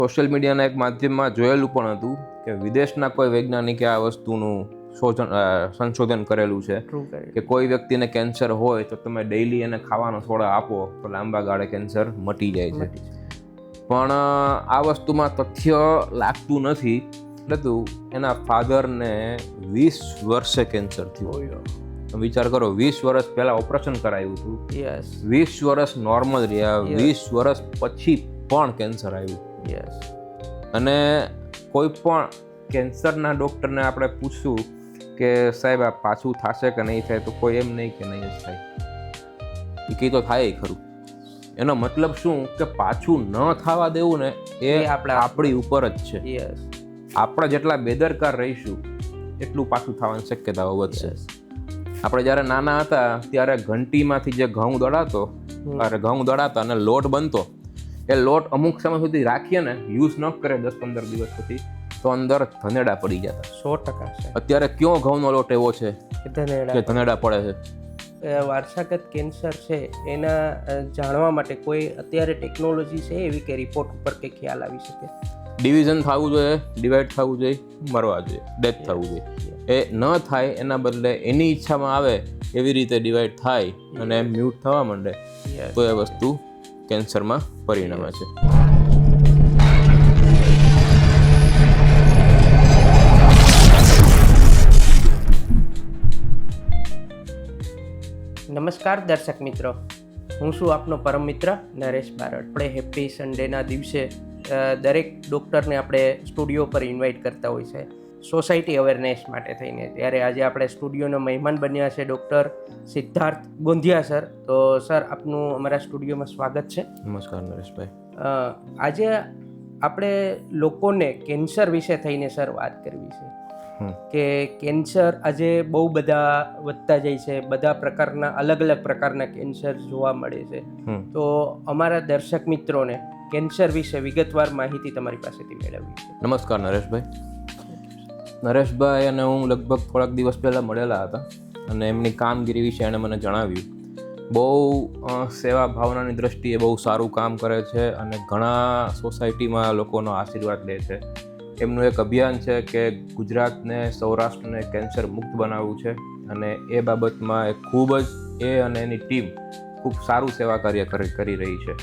Social મીડિયાના એક માધ્યમમાં જોયેલું પણ હતું કે વિદેશના કોઈ વૈજ્ઞાનિકે આ વસ્તુનું સંશોધન કરેલું છે કે કોઈ વ્યક્તિને કેન્સર હોય તો તમે ડેઈલી એને ખાવાનો સોડા આપો તો લાંબા ગાળે કેન્સર મટી જાય છે. પણ આ વસ્તુમાં તથ્ય લાગતું નથી. એટલે એના ફાધરને 20 વર્ષે કેન્સર થયું. વિચાર કરો, 20 વર્ષ પહેલા ઓપરેશન કરાયું હતું, 20 વર્ષ નોર્મલ રહ્યા, 20 વર્ષ પછી પણ કેન્સર આવ્યું. અને કોઈ પણ કેન્સરના ડૉક્ટરને આપણે પૂછશું કે સાહેબ આ પાછું થશે કે નહીં થાય, તો કોઈ એમ નહીં કે નહીં જ થાય. એ કંઈ તો થાય ખરું. એનો મતલબ શું કે પાછું ન થવા દેવું ને એ આપણી ઉપર જ છે. આપણે જેટલા બેદરકાર રહીશું એટલું પાછું થવાની શક્યતાઓ વધશે. આપણે જ્યારે નાના હતા ત્યારે ઘંટીમાંથી જે ઘઉં દળાતા અને લોટ બનતો, એ લોટ અમુક સમય સુધી રાખીએ ને, યુઝ ન કરે 10-15 દિવસ પછી, તો અંદર ધનેડા પડી જતા. 100% અત્યારે કયો ઘઉંનો લોટ એવો છે કે ધનેડા પડે છે? વારસાગત કેન્સર છે એના જાણવા માટે કોઈ અત્યારે ટેકનોલોજી છે એવી કે રિપોર્ટ ઉપર કે ખ્યાલ આવી શકે? ડિવિઝન થવું જોઈએ, ડિવાઈડ થવું જોઈએ, મરવા જોઈએ, ડેથ થવું જોઈએ. એ ન થાય એના બદલે એની ઈચ્છામાં આવે એવી રીતે ડિવાઈડ થાય અને મ્યુટ થવા માંડે તો એ વસ્તુ કેન્સરમાં પરિણમે છે. નમસ્કાર દર્શક મિત્રો, હું છું આપનો પરમ મિત્ર નરેશ બારડ. આપણે હેપી સન્ડેના દિવસે દરેક ડૉક્ટરને આપણે સ્ટુડિયો પર ઇન્વાઇટ કરતા હોય છે સોસાયટી અવેરનેસ માટે થઈને. ત્યારે આજે આપણે સ્ટુડિયોના મહેમાન બન્યા છે ડૉક્ટર સિદ્ધાર્થ ગોંધિયા સર. તો સર, આપનું અમારા સ્ટુડિયોમાં સ્વાગત છે. નમસ્કાર નરેશભાઈ. આજે આપણે લોકોને કેન્સર વિશે થઈને સર વાત કરવી છે કે કેન્સર આજે બહુ બધા વધતા જાય છે. બધા પ્રકારના અલગ અલગ પ્રકારના કેન્સર જોવા મળે છે. તો અમારા દર્શક મિત્રોને કેન્સર વિશે વિગતવાર માહિતી તમારી પાસેથી મેળવવી છે. નમસ્કાર નરેશભાઈ અને હું લગભગ થોડાક દિવસ પહેલાં મળેલા હતા અને એમની કામગીરી વિશે એણે મને જણાવ્યું. બહુ સેવા ભાવનાની દ્રષ્ટિએ બહુ સારું કામ કરે છે અને ઘણા સોસાયટીમાં લોકોનો આશીર્વાદ લે છે. એમનું એક અભિયાન છે કે ગુજરાતને, સૌરાષ્ટ્રને કેન્સર મુક્ત બનાવવું છે અને એ બાબતમાં એ ખૂબ જ અને એની ટીમ ખૂબ સારું સેવા કાર્ય કરી રહી છે.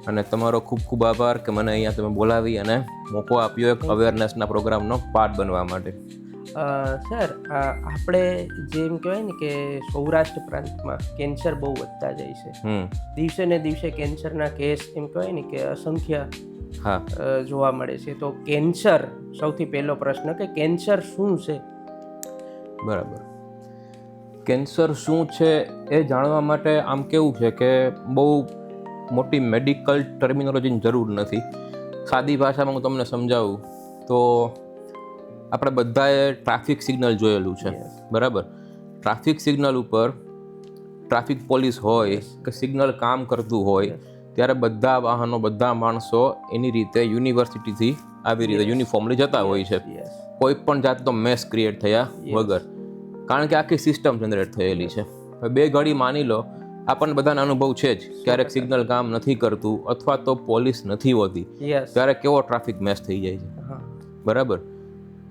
અને તમારો ખૂબ ખૂબ આભાર કે મને અહીંયા તમે બોલાવી અને મોકો આપ્યો એક અવેરનેસના પ્રોગ્રામનો પાર્ટ બનવા માટે. સર, આપણે જેમ કહેવાય ને કે સૌરાષ્ટ્ર પ્રાંતમાં કેન્સર બહુ વધતા જાય છે. દિવસે ને દિવસે કેન્સરના કેસ એમ કહેવાય ને કે અસંખ્ય જોવા મળે છે. તો કેન્સર, સૌથી પહેલો પ્રશ્ન કે કેન્સર શું છે? બરાબર. કેન્સર શું છે એ જાણવા માટે આમ કેવું છે કે બહુ મોટી મેડિકલ ટર્મિનોલોજીની જરૂર નથી. સાદી ભાષામાં હું તમને સમજાવું તો આપણે બધાએ ટ્રાફિક સિગ્નલ જોયેલું છે, બરાબર? ટ્રાફિક સિગ્નલ ઉપર ટ્રાફિક પોલીસ હોય કે સિગ્નલ કામ કરતું હોય ત્યારે બધા વાહનો, બધા માણસો એની રીતે યુનિવર્સિટીથી આવી રીતે યુનિફોર્મલી જતા હોય છે, કોઈ પણ જાતનો મેસ ક્રિએટ થયા વગર, કારણ કે આખી સિસ્ટમ જનરેટ થયેલી છે. બે ઘડી માની લો, આપણને બધાને અનુભવ છે જ, ક્યારેક સિગ્નલ કામ નથી કરતું અથવા તો પોલીસ નથી હોતી, ત્યારે કેવો ટ્રાફિક મેસ થઈ જાય છે, બરાબર?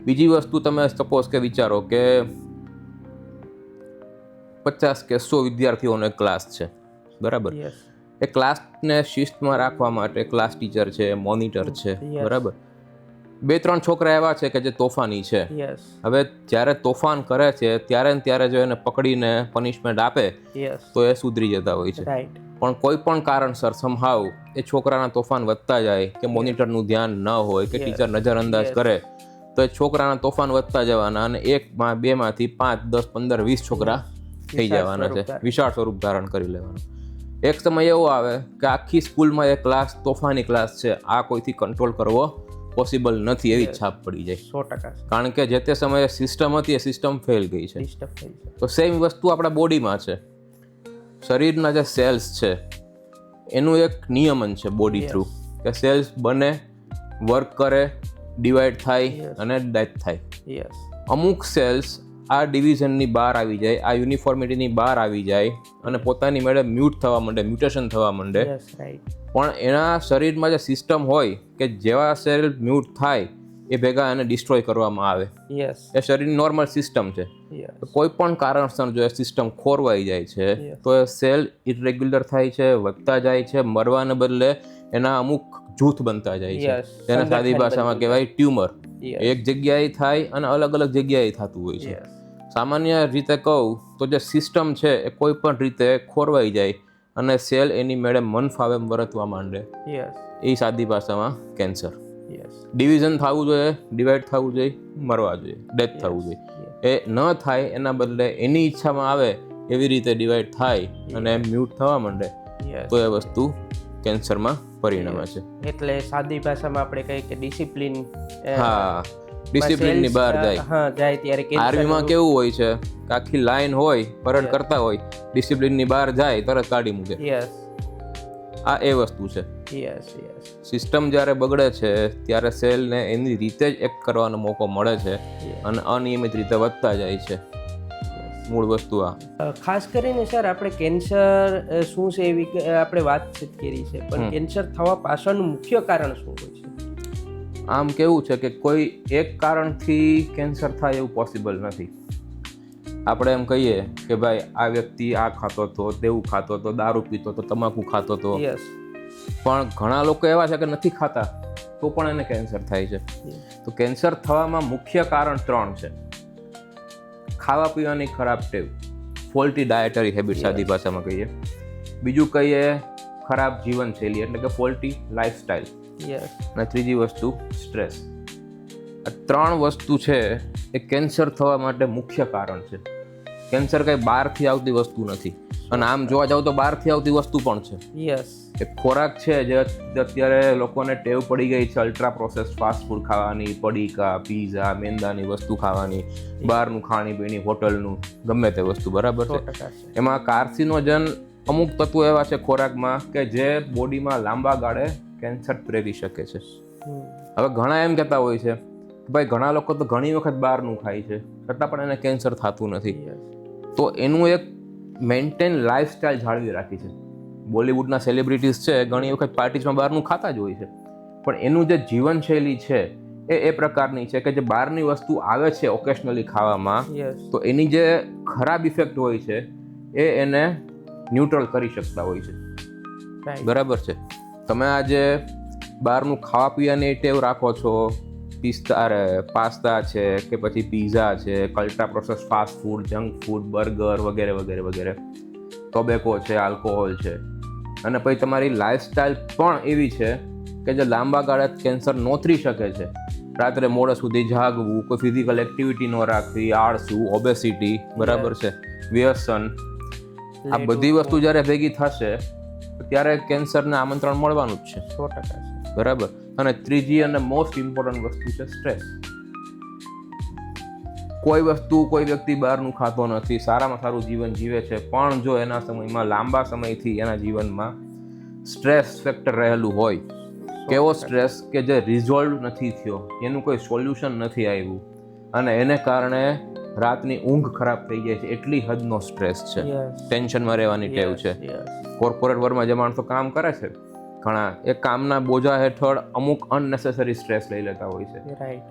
બીજી વસ્તુ, તમે સપોઝ કે વિચારો કે 50 કે 100 વિદ્યાર્થીઓનો એક ક્લાસ છે, બરાબર? એ ક્લાસને શિસ્તમાં રાખવા માટે ક્લાસ ટીચર છે, મોનિટર છે, બરાબર? 2-3 છોકરા એવા છે કે જે તોફાની છે. હવે જ્યારે તોફાન કરે છે ત્યારે જો એને પકડીને પનિશમેન્ટ આપે તો એ સુધરી જતા હોય છે. પણ કોઈ પણ કારણસર સમહાવ એ છોકરાના તોફાન વધતા જાય કે મોનિટરનું ધ્યાન ન હોય કે ટીચર નજરઅંદાજ કરે તો એ છોકરાના તોફાન વધતા જવાના અને 1, 2 માંથી 5, 10, 15, 20 છોકરા થઈ જવાના છે, વિશાળ સ્વરૂપ ધારણ કરી લેવાનું. એક સમય એવો આવે કે આખી સ્કૂલમાં એ ક્લાસ તોફાની ક્લાસ છે, આ કોઈથી કંટ્રોલ કરવો પોસિબલ નથી એવી છાપ પડી જાય. 100%. કારણ કે જે તે સમયે સિસ્ટમ હતી એ સિસ્ટમ ફેલ ગઈ છે. તો સેમ વસ્તુ આપણા બોડીમાં છે. શરીરના જે સેલ્સ છે એનું એક નિયમન છે બોડી થ્રુ કે સેલ્સ બને, વર્ક કરે, ડિવાઈડ થાય અને ડેથ થાય. અમુક સેલ્સ આ ડિવિઝનની બહાર આવી જાય, આ યુનિફોર્મિટીની બહાર આવી જાય અને પોતાની મેળે મ્યુટ થવા માંડે, મ્યુટેશન થવા માંડે. પણ એના શરીરમાં જે સિસ્ટમ હોય કે જેવા સેલ મ્યુટ થાય એ ભેગા એને ડિસ્ટ્રોય કરવામાં આવે. એ શરીરની નોર્મલ સિસ્ટમ છે. કોઈ પણ કારણસર જો એ સિસ્ટમ ખોરવાઈ જાય છે તો એ સેલ ઇરેગ્યુલર થાય છે, વધતા જાય છે, મરવાને બદલે એના અમુક જૂથ બનતા જાય છે. તેને સાદી ભાષામાં કહેવાય ટ્યુમર. એક જગ્યાએ થાય અને અલગ અલગ જગ્યાએ થતું હોય છે. સામાન્ય રીતે કહું તો જે સિસ્ટમ છે એ કોઈ પણ રીતે ખોરવાઈ જાય અને સેલ એની મેળે મન ફાવે વર્તવા માંડે, એ સાદી ભાષામાં કેન્સર. ડિવિઝન થવું જોઈએ, ડિવાઈડ થવું જોઈએ, મરવા જોઈએ, ડેથ થવું જોઈએ. એ ન થાય એના બદલે એની ઈચ્છામાં આવે એવી રીતે ડિવાઈડ થાય અને મ્યુટ થવા માંડે તો એ વસ્તુ કેન્સરમાં પરિણમે છે. એટલે સાદી ભાષામાં આપણે કહીએ કે ડિસિપ્લિન, હા, ડિસિપ્લિનની બહાર જાય. જાય ત્યારે આર્મીમાં કેવું હોય છે કે આખી લાઈન હોય, પરેડ કરતા હોય, ડિસિપ્લિનની બહાર જાય તરત કાઢી મૂકે. આ એ વસ્તુ છે. સિસ્ટમ જ્યારે બગડે છે ત્યારે સેલને એની રીતે જ એક્ટ કરવાનો મોકો મળે છે અને અનિયમિત રીતે વધતા જાય છે. મૂળ વસ્તુ આ. ખાસ કરીને સર આપણે કેન્સર શું છે એવી આપણે વાતચીત કરી છે, પણ કેન્સર થવા પાછળનું મુખ્ય કારણ શું હોય છે? આમ કેવું છે કે કોઈ એક કારણથી કેન્સર થાય એવું પોસિબલ નથી. આપણે એમ કહીએ કે ભાઈ આ વ્યક્તિ આ ખાતો હતો, તેવું ખાતો હતો, દારૂ પીતો હતો, તમાકુ ખાતો હતો, પણ ઘણા લોકો એવા છે કે નથી ખાતા તો પણ એને કેન્સર થાય છે. તો કેન્સર થવામાં મુખ્ય કારણ 3 છે. ખાવા પીવાની ખરાબ ટેવ, ફોલ્ટી ડાયટરી હેબિટ સાદી ભાષામાં કહીએ. બીજું કહીએ ખરાબ જીવનશૈલી એટલે કે ફોલ્ટી લાઈફસ્ટાઈલ. અને ત્રીજી વસ્તુ સ્ટ્રેસ. આ 3 વસ્તુ છે એ કેન્સર થવા માટે મુખ્ય કારણ છે. કેન્સર કઈ બહારથી આવતી વસ્તુ નથી, અને આમ જોવા જાવ તો બહારથી આવતી વસ્તુ પણ છે. એક ખોરાક છે જે અત્યારે લોકોને ટેવ પડી ગઈ છે અલ્ટ્રા પ્રોસેસ ફાસ્ટ ફૂડ ખાવાની, પડીકા, પીઝા, મેંદાની વસ્તુ ખાવાની, બહારનું ખાણીપીણી, હોટલનું, ગમે તે વસ્તુ, બરાબર છે. એમાં કાર્સિનોજન અમુક તત્વો એવા છે ખોરાકમાં કે જે બોડીમાં લાંબા ગાળે કેન્સર પ્રેરી શકે છે. હવે ઘણા એમ કહેતા હોય છે કે ભાઈ ઘણા લોકો તો ઘણી વખત બહારનું ખાય છે છતાં પણ એને કેન્સર થતું નથી. તો એનું એક મેન્ટેન લાઈફસ્ટાઈલ જાળવી રાખી છે. બોલિવૂડના સેલિબ્રિટીઝ છે ઘણી વખત પાર્ટીઝમાં બહારનું ખાતા જ હોય છે, પણ એનું જે જીવનશૈલી છે એ પ્રકારની છે કે જે બહારની વસ્તુ આવે છે ઓકેશનલી ખાવામાં, તો એની જે ખરાબ ઇફેક્ટ હોય છે એ એને ન્યુટ્રલ કરી શકતા હોય છે. બરાબર છે. તમે આજે બહારનું ખાવા પીવાની ટેવ રાખો છો, પાસ્તા છે કે પછી પીઝા છે, ultra process fast food, junk food, burger વગેરે વગેરે વગેરે, ટોબેકો છે, આલ્કોહોલ છે, અને પછી તમારી લાઈફસ્ટાઈલ પણ એવી છે કે જે લાંબા ગાળે કેન્સર નોતરી શકે છે. રાત્રે મોડે સુધી જાગવું, કોઈ ફિઝિકલ એક્ટિવિટી ન રાખવી, આળસુ, ઓબેસિટી, બરાબર છે, વ્યસન, આ બધી વસ્તુ જ્યારે ભેગી થશે ત્યારે કેન્સરને આમંત્રણ મળવાનું જ છે. 100%. બરાબર. અને ત્રીજી અને મોસ્ટ ઇમ્પોર્ટન્ટ વસ્તુ છે સ્ટ્રેસ. કોઈ વ્યક્તિ બહારનું ખાતો નથી, સારામાં સારું જીવન જીવે છે, પણ જો એના સમયમાં લાંબા સમયથી એના જીવનમાં સ્ટ્રેસ ફેક્ટર રહેલું હોય, કેવો સ્ટ્રેસ કે જે રિઝોલ્વ નથી થયો, એનું કોઈ સોલ્યુશન નથી આવ્યું અને એને કારણે રાતની ઊંઘ ખરાબ થઈ જાય છે, એટલી હદનો સ્ટ્રેસ છે, ટેન્શનમાં રહેવાની ટેવ છે. કોર્પોરેટ વર્લ્ડમાં જે માણસો કામ કરે છે ઘણા, એ કામના બોજા હેઠળ અમુક અનનેસેસરી સ્ટ્રેસ લઈ લેતા હોય છે.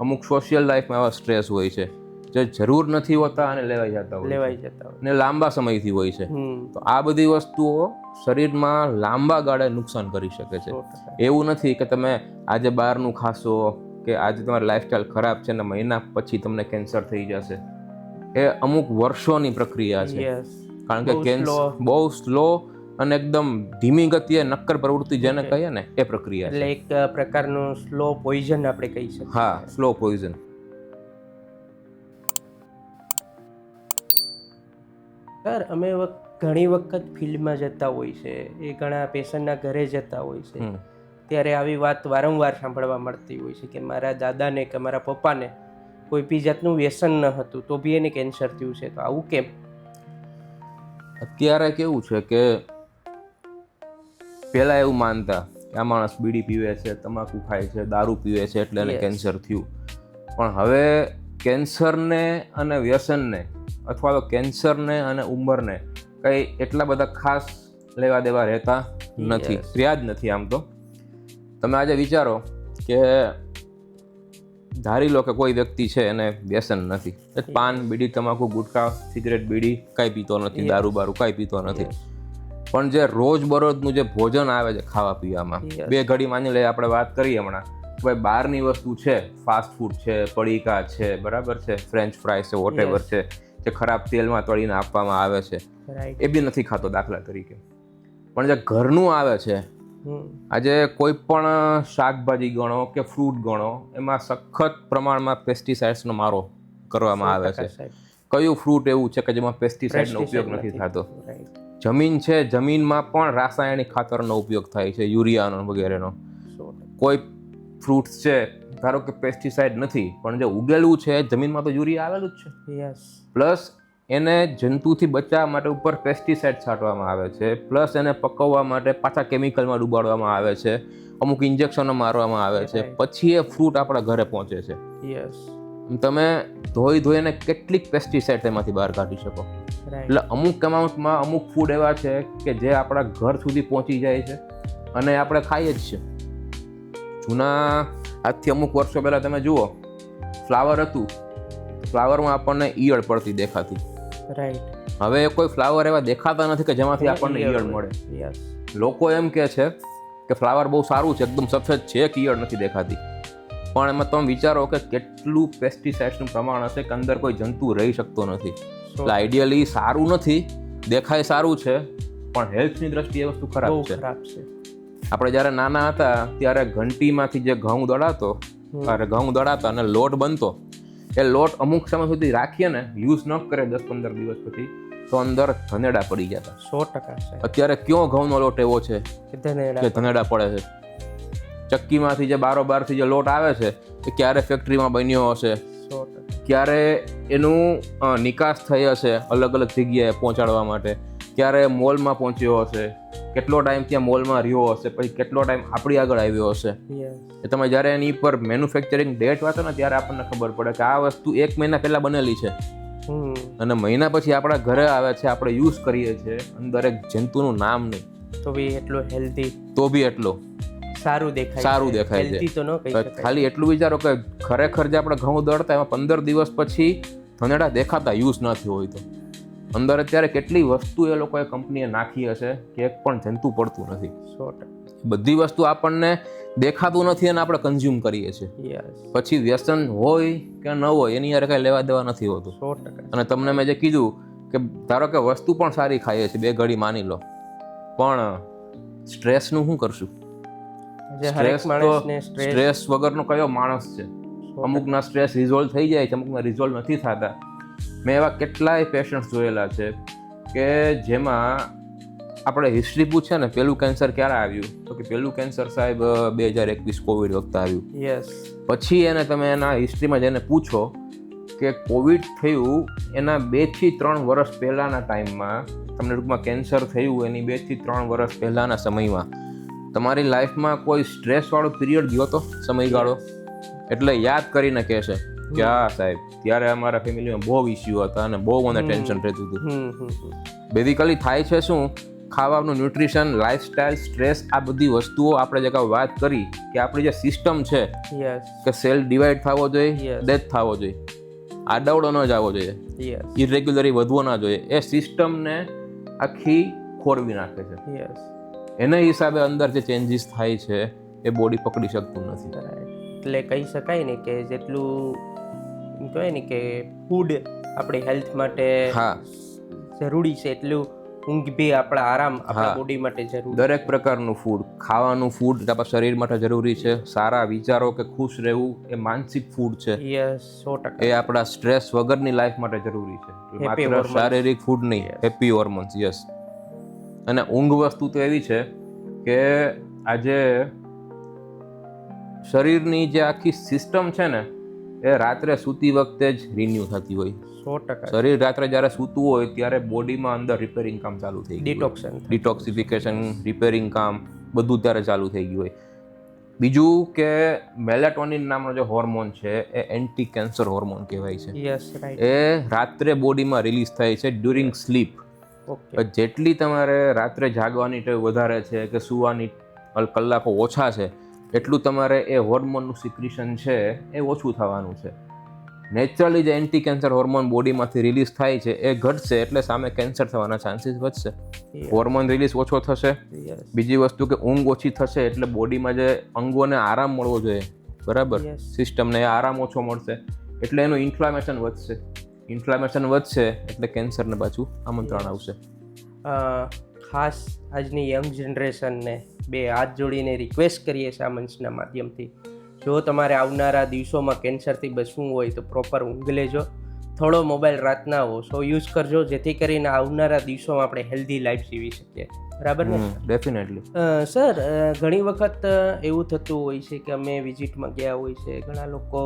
અમુક સોશિયલ લાઈફમાં એવા સ્ટ્રેસ હોય છે જે જરૂર નથી હોતા અને લેવાઈ જતા હોય ને લાંબા સમયથી હોય છે. તો આ બધી વસ્તુઓ શરીરમાં લાંબા ગાળે નુકસાન કરી શકે છે. એવું નથી કે તમે આજે બહારનું ખાશો કે આજે તમારી લાઈફસ્ટાઈલ ખરાબ છે ને મહિના પછી તમને કેન્સર થઈ જશે. એ અમુક વર્ષોની પ્રક્રિયા છે, કારણ કે કેન્સર બહુ સ્લો અને એકદમ ધીમી ગતિએ નક્કર પ્રવૃત્તિ જેને કહીએ ને એ પ્રક્રિયા છે. એટલે એક પ્રકારનું સ્લો પોઈઝન આપણે કહી શકીએ. હા, સ્લો પોઈઝન. સર, અમે ઘણી વખત ફિલ્ડમાં જતા હોય છે, એ ઘણા પેશન્ટના ઘરે જતા હોય છે, ત્યારે આવી વાત વારંવાર સાંભળવા મળતી હોય છે કે મારા દાદાને કે મારા પપ્પાને કોઈ બી જાતનું વ્યસન ન હતું તો બી એને કેન્સર થયું છે. તો આવું કેમ? અત્યારે કેવું છે કે પહેલા એવું માનતા કે આ માણસ બીડી પીવે છે, તમાકુ ખાય છે, દારૂ પીવે છે એટલે એને કેન્સર થયું, પણ હવે કેન્સરને અને વ્યસનને અથવા તો કેન્સરને અને ઉંમરને કંઈ એટલા બધા ખાસ લેવા દેવા રહેતા નથી, રહ્યા જ નથી. આમ તો તમે આજે વિચારો કે ધારી લો કે કોઈ વ્યક્તિ છે એને વ્યસન નથી, પાન, બીડી, તમાકુ, ગુટખા, સિગરેટ, બીડી કાંઈ પીતો નથી, દારૂ બારૂ કાંઈ પીતો નથી, પણ જે રોજ બરોજનું જે ભોજન આવે છે ખાવા પીવામાં, બે ઘડી માની લઈએ આપણે વાત કરીએ હમણાં, ભાઈ બહારની વસ્તુ છે, ફાસ્ટ ફૂડ છે, પડીકા છે, બરાબર છે, ફ્રેન્ચ ફ્રાઈસ છે, વોટેવર છે, જે ખરાબ તેલમાં તળીને આપવામાં આવે છે, એ બી નથી ખાતો દાખલા તરીકે. પણ જે ઘરનું આવે છે, આજે કોઈ પણ શાકભાજી ગણો કે ફ્રૂટ ગણો, એમાં સખત પ્રમાણમાં પેસ્ટિસાઇડ્સનો મારો કરવામાં આવે છે. કયું ફ્રૂટ એવું છે કે જેમાં પેસ્ટિસાઇડનો ઉપયોગ નથી થતો? જમીન છે, જમીનમાં પણ રાસાયણિક ખાતરનો ઉપયોગ થાય છે, યુરિયાનો વગેરેનો. કોઈ ફ્રૂટ્સ છે, ધારો કે પેસ્ટિસાઇડ નથી, પણ જે ઉગેલું છે જમીનમાં તો યુરિયા આવેલું જ છે. પ્લસ એને જંતુથી બચાવવા માટે ઉપર પેસ્ટિસાઇડ છાંટવામાં આવે છે, પ્લસ એને પકવવા માટે પાછા કેમિકલમાં ડુબાડવામાં આવે છે, અમુક ઇન્જેક્શનો મારવામાં આવે છે, પછી એ ફ્રૂટ આપણા ઘરે પહોંચે છે. તમે ધોઈને કેટલીક પેસ્ટિસાઇડ તેમાંથી બહાર કાઢી શકો. એટલે અમુક અમાઉન્ટમાં અમુક ફૂડ એવા છે કે જે આપણા ઘર સુધી પહોંચી જાય છે અને આપણે ખાઈએ જ છે. જૂના આજથી અમુક વર્ષો પહેલાં તમે જુઓ, ફ્લાવર હતું, ફ્લાવરમાં આપણને ઈયળ પડતી દેખાતી. હવે કોઈ ફ્લાવર એવા દેખાતા નથી કે જેમાંથી આપણને ઈયળ મળે. લોકો એમ કહે છે કે ફ્લાવર બહુ સારું છે, એકદમ સફેદ છે, એક ઈયળ નથી દેખાતી. પણ એમાં તમે વિચારો કે કેટલું પેસ્ટિસાઇડ્સનું પ્રમાણ હશે કે અંદર કોઈ જંતુ રહી શકતો નથી. એટલે આઈડિયલી સારું નથી, દેખાય સારું છે, પણ હેલ્થની દ્રષ્ટિએ વસ્તુ ખરાબ છે. આપણે જ્યારે નાના હતા ત્યારે ઘંટીમાંથી જે ઘઉં દળાતા અને લોટ બનતો, એ લોટ અમુક સમય સુધી રાખીએ ને, યુઝ ન કરે 10-15 દિવસ પછી, તો અંદર ધનેડા પડી જતા. 100%. અત્યારે કયો ઘઉંનો લોટ એવો છે કે ધનેડા પડે છે? ચક્કીમાંથી જે બારોબારથી જે લોટ આવે છે એ ક્યારે ફેક્ટરીમાં બન્યો હશે, ક્યારે એનું નિકાસ થઈ હશે અલગ અલગ જગ્યાએ પહોંચાડવા માટે, ક્યારે મોલમાં પહોંચ્યો હશે, કેટલો ટાઈમ ત્યાં મોલમાં રહ્યો હશે, પછી કેટલો ટાઈમ આપણી આગળ આવ્યો હશે. એ તમે જ્યારે એની પર મેન્યુફેક્ચરિંગ ડેટ વાંચો ને ત્યારે આપણને ખબર પડે કે આ વસ્તુ 1 મહિના પહેલાં બનેલી છે અને મહિના પછી આપણા ઘરે આવે છે, આપણે યુઝ કરીએ છીએ, અંદર એક જંતુનું નામ નહીં, તો બી એટલો હેલ્ધી, તો બી એટલો સારું દેખાય છે. ખાલી એટલું વિચારો કે ખરેખર જે આપણે ઘઉં દળતા એમાં 15 દિવસ પછી ધનેડા દેખાતા, યુઝ ન થયો હોય તો. અંદર અત્યારે કેટલી વસ્તુ એ લોકોએ કંપનીએ નાખી હશે કે એક પણ જંતુ પડતું નથી. બધી વસ્તુ આપણને દેખાતું નથી અને આપણે કન્ઝ્યુમ કરીએ છીએ. પછી વ્યસન હોય કે ન હોય એની યાર કાંઈ લેવા દેવા નથી હોતું. અને તમને મેં જે કીધું કે ધારો કે વસ્તુ પણ સારી ખાઈએ છીએ, 2 ઘડી માની લો, પણ સ્ટ્રેસનું શું કરશું? સ્ટ્રેસ વગરનો કયો માણસ છે? અમુકના સ્ટ્રેસ રિઝોલ્વ થઈ જાય છે, અમુકના રિઝોલ્વ નથી થતા. મેં એવા કેટલાય પેશન્ટ્સ જોયેલા છે કે જેમાં આપણે હિસ્ટ્રી પૂછે ને, પેલું કેન્સર ક્યારે આવ્યું, તો કે પેલું કેન્સર સાહેબ 2021 કોવિડ વખતે આવ્યું. પછી એને તમે એના હિસ્ટ્રીમાં જઈને પૂછો કે કોવિડ થયું એના 2 થી 3 વર્ષ પહેલાંના ટાઈમમાં, તમને ટૂંકમાં કેન્સર થયું એની 2 થી 3 વર્ષ પહેલાંના સમયમાં તમારી લાઈફમાં કોઈ સ્ટ્રેસવાળો પીરિયડ ગયો તો સમયગાળો? એટલે યાદ કરીને કહેશે કે હા સાહેબ, ત્યારે અમારા ફેમિલીમાં બહુ ઇસ્યુ હતા અને બહુ મને ટેન્શન રહેતું હતું. બેઝિકલી થાય છે શું? ખાવાનું, ન્યુટ્રિશન, લાઇફસ્ટાઇલ, સ્ટ્રેસ, આ બધી વસ્તુઓ આપણે જે વાત કરી કે આપણી જે સિસ્ટમ છે કે સેલ ડિવાઈડ થવો જોઈએ, ડેથ થવો જોઈએ, આડાવડો ન જવો જોઈએ, ઇરેગ્યુલરી વધવો ના જોઈએ, એ સિસ્ટમને આખી ખોરવી નાખે છે. એના હિસાબે અંદર જે ચેન્જીસ થાય છે એ બોડી પકડી શકતું નથી. એટલે કહી શકાય ને કે જેટલું કહેવાય ને કે ફૂડ આપણી હેલ્થ માટે જરૂરી છે એટલું ઊંઘ બી આપણા આરામ આપણા બોડી માટે જરૂરી. દરેક પ્રકારનું ફૂડ, ખાવાનું ફૂડ આપણા શરીર માટે જરૂરી છે. સારા વિચારો કે ખુશ રહેવું એ માનસિક ફૂડ છે. 100%. એ આપણા સ્ટ્રેસ વગરની લાઈફ માટે જરૂરી છે, માત્ર શારીરિક ફૂડ નહીં. Happy hormones, yes. અને ઊંઘ વસ્તુ તો એવી છે કે આજે શરીરની જે આખી સિસ્ટમ છે ને એ રાત્રે સૂતી વખતે જ રિન્યુ થતી હોય. 100%. શરીર રાત્રે જ્યારે સૂતું હોય ત્યારે બોડીમાં અંદર રિપેરિંગ કામ ચાલુ થઈ ગયું, ડિટોક્સિફિકેશન, રિપેરિંગ કામ બધું ત્યારે ચાલુ થઈ ગયું હોય. બીજું કે મેલેટોનિન નામનો જે હોર્મોન છે એ એન્ટી કેન્સર હોર્મોન કહેવાય છે. Yes right. એ રાત્રે બોડીમાં રિલીઝ થાય છે ડ્યુરિંગ સ્લીપ. ઓકે. જેટલી તમારે રાત્રે જાગવાની ટેવ વધારે છે કે સુવાની કલાકો ઓછા છે એટલું તમારે એ હોર્મોનનું સિક્રિશન છે એ ઓછું થવાનું છે. નેચરલી જે એન્ટી કેન્સર હોર્મોન બોડીમાંથી રિલીઝ થાય છે એ ઘટશે એટલે સામે કેન્સર થવાના ચાન્સીસ વધશે. હોર્મોન રિલીઝ ઓછો થશે. યસ. બીજી વસ્તુ કે ઊંઘ ઓછી થશે એટલે બોડીમાં જે અંગોને આરામ મળવો જોઈએ, બરાબર, Yes. સિસ્ટમને એ આરામ ઓછો મળશે એટલે એનું ઇન્ફ્લામેશન વધશે. ઇન્ફ્લામેશન વધશે એટલે કેન્સરને પાછું આમંત્રણ આવશે. ખાસ આજની યંગ જનરેશનને બે હાથ જોડીને રિક્વેસ્ટ કરીએ છીએ આ મંચના માધ્યમથી, જો તમારે આવનારા દિવસોમાં કેન્સરથી બચવું હોય તો પ્રોપર ઊંઘ લેજો, થોડો મોબાઈલ રાતના ઓછો યુઝ કરજો, જેથી કરીને આવનારા દિવસોમાં આપણે હેલ્ધી લાઈફ જીવી શકીએ. બરાબર ને? ડેફિનેટલી. સર, ઘણી વખત એવું થતું હોય છે કે અમે વિઝિટમાં ગયા હોય છે, ઘણા લોકો